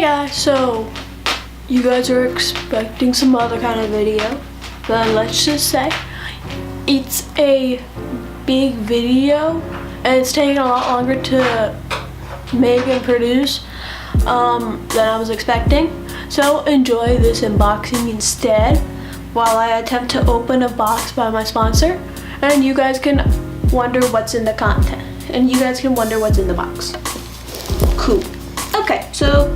Hey guys, so you guys are expecting some other kind of video, but let's just say it's a big video and it's taking a lot longer to make and produce than I was expecting. So enjoy this unboxing instead while I attempt to open a box by my sponsor, and you guys can wonder what's in the content and you guys can wonder what's in the box. Cool. Okay, so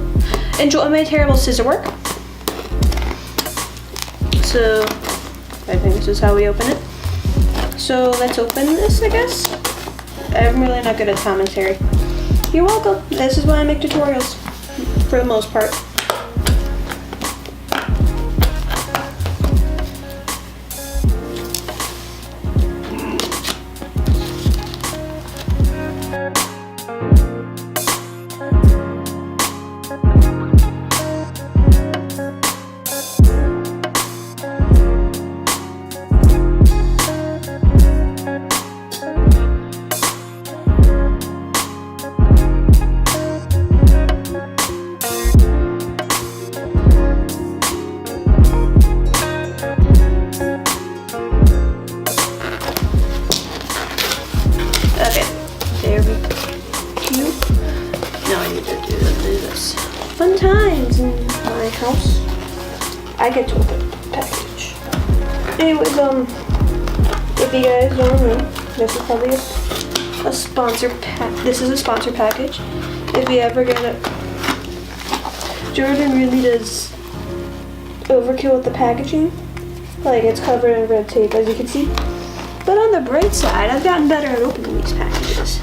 enjoy my terrible scissor work. So I think this is how we open it. So let's open this, I guess. I'm really not good at commentary. You're welcome. This is why I make tutorials, for the most part. Okay, there we go. Now I need to do this. Fun times in my house. I get to open the package. Anyways, if you guys don't know, this is probably a sponsor pack. This is a sponsor package. If you ever get it, Jordan really does overkill with the packaging. Like, it's covered in red tape, as you can see. But on the bright side, I've gotten better at opening these packages.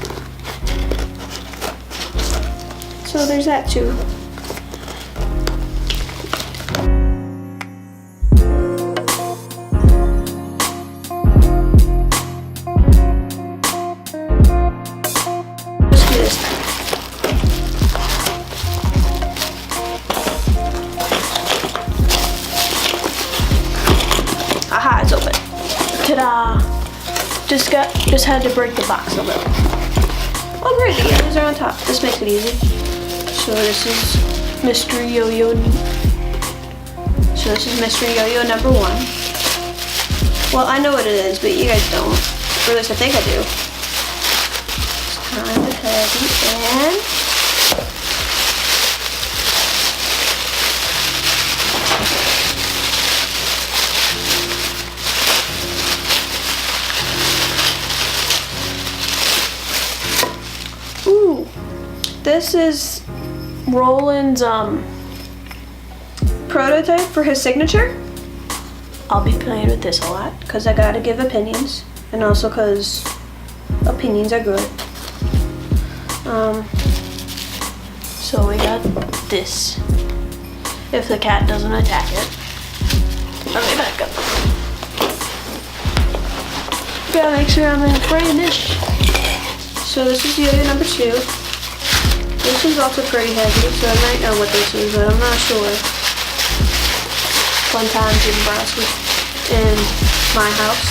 So there's that too. Let's do this. Aha, it's open. Ta-da! Just had to break the box a little. Oh great, the others are on top. This makes it easy. So this is mystery yo-yo. So this is mystery yo-yo number 1. Well, I know what it is, but you guys don't. Or at least I think I do. It's kind of heavy and this is Roland's prototype for his signature. I'll be playing with this a lot because I gotta give opinions, and also because opinions are good. So we got this. If the cat doesn't attack it. Okay, back up. Gotta make sure I'm not spraying this. So this is yo-yo number 2. This is also pretty heavy, so I might know what this is, but I'm not sure. Fun times in Nebraska, in my house.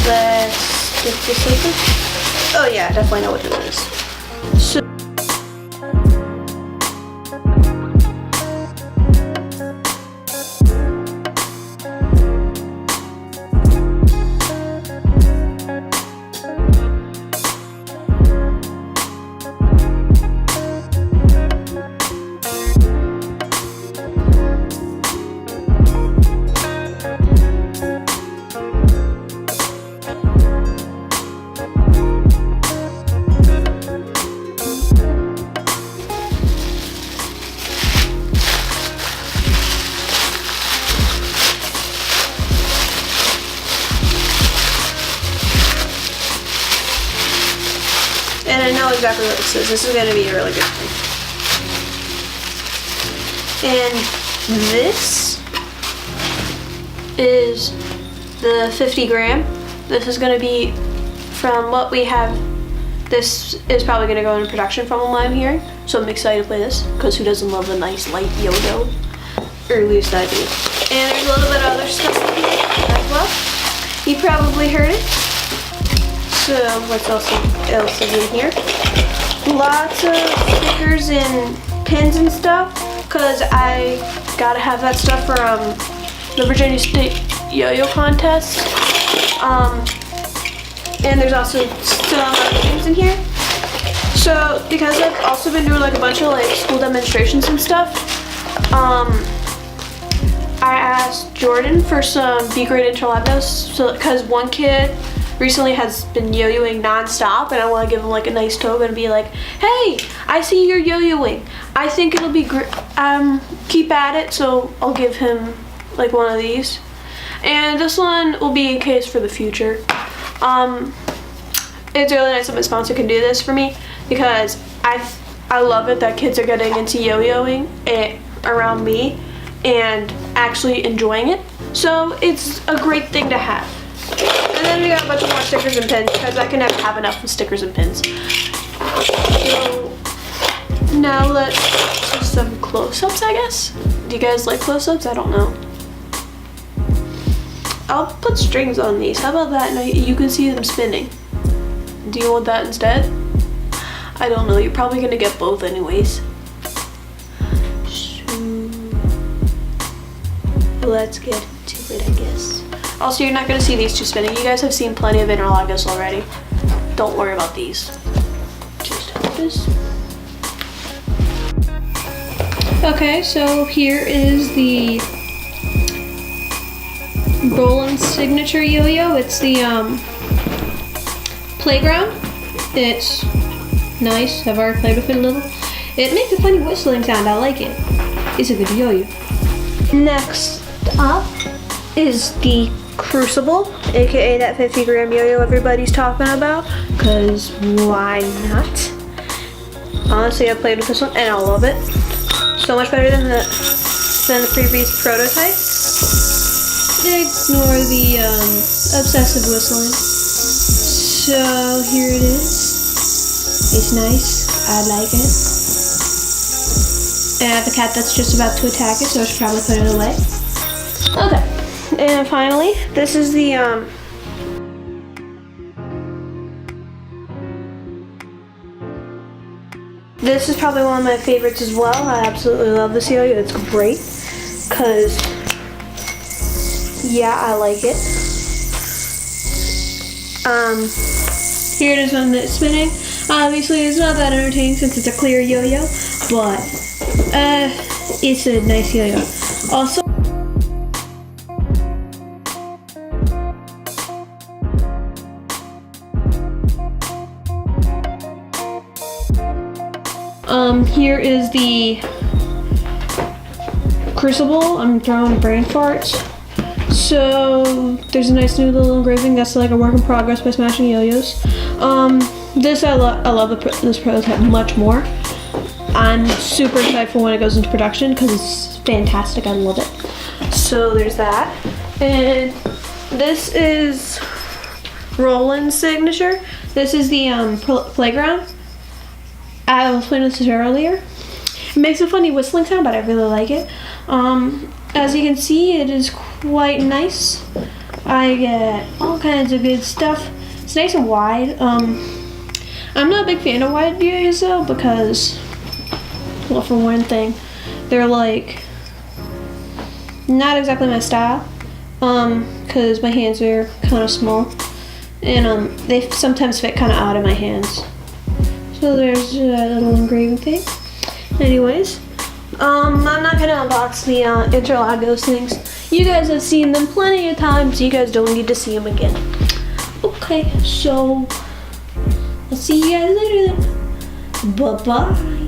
Let's get this open. Oh yeah, I definitely know what this is. So and I know exactly what this is. This is going to be a really good thing. And this is the 50 gram. This is going to be from what we have. This is probably going to go into production from what I'm hearing. So I'm excited to play this because who doesn't love a nice light yo-yo? Or at least I do. And there's a little bit of other stuff in here as well. You probably heard it. So what else is in here? lots of stickers and pins and stuff, because I gotta have that stuff for the Virginia State Yo-Yo contest. And there's also still other things in here. So because I've also been doing like a bunch of like school demonstrations and stuff, I asked Jordan for some B-grade interlagos, so because one kid recently has been yo-yoing non-stop, and I want to give him like a nice token and be like, hey, I see you're yo-yoing. I think it'll be great. Keep at it. So I'll give him like one of these, and this one will be in case for the future. It's really nice that my sponsor can do this for me, because I love it that kids are getting into yo-yoing around me and actually enjoying it. So it's a great thing to have. And then we got a bunch of more stickers and pins, because I can never have enough of stickers and pins. So now let's do some close-ups, I guess. Do you guys like close-ups? I don't know. I'll put strings on these. How about that? Now you can see them spinning. Do you want that instead? I don't know. You're probably gonna get both anyways. So let's get to it, I guess. Also, you're not gonna see these two spinning. You guys have seen plenty of interlagos already. Don't worry about these. Just have this. Okay, so here is the Roland's signature yo-yo. It's the playground. It's nice. I've already played with it a little. It makes a funny whistling sound. I like it. It's a good yo-yo. Next up is the Crucible, aka that 50-gram yo-yo everybody's talking about, because why not? Honestly, I played with this one and I love it. So much better than the previous prototype. Ignore the obsessive whistling. So here it is. It's nice. I like it. And I have a cat that's just about to attack it, so I should probably put it away. Okay. And finally, this is the this is probably one of my favorites as well. I absolutely love this yo-yo. It's great, cause yeah, I like it. Here it is when it's spinning. Obviously, it's not that entertaining since it's a clear yo-yo, but it's a nice yo-yo. Also, here is the Crucible. I'm throwing brain farts. So there's a nice new little engraving that's like a work in progress by Smashing Yo-Yos. This I love this prototype much more. I'm super excited for when it goes into production because it's fantastic. I love it. So there's that. And this is Roland's signature. This is the playground. I was playing with this earlier. It makes a funny whistling sound, but I really like it. As you can see, it is quite nice. I get all kinds of good stuff. It's nice and wide. I'm not a big fan of wide views though, because, well, for one thing, they're like not exactly my style. Because my hands are kind of small, and they sometimes fit kind of out of my hands. So there's a little engraving thing. Anyways, I'm not gonna unbox the Interlagos things. You guys have seen them plenty of times. You guys don't need to see them again. Okay, so I'll see you guys later then. Bye-bye.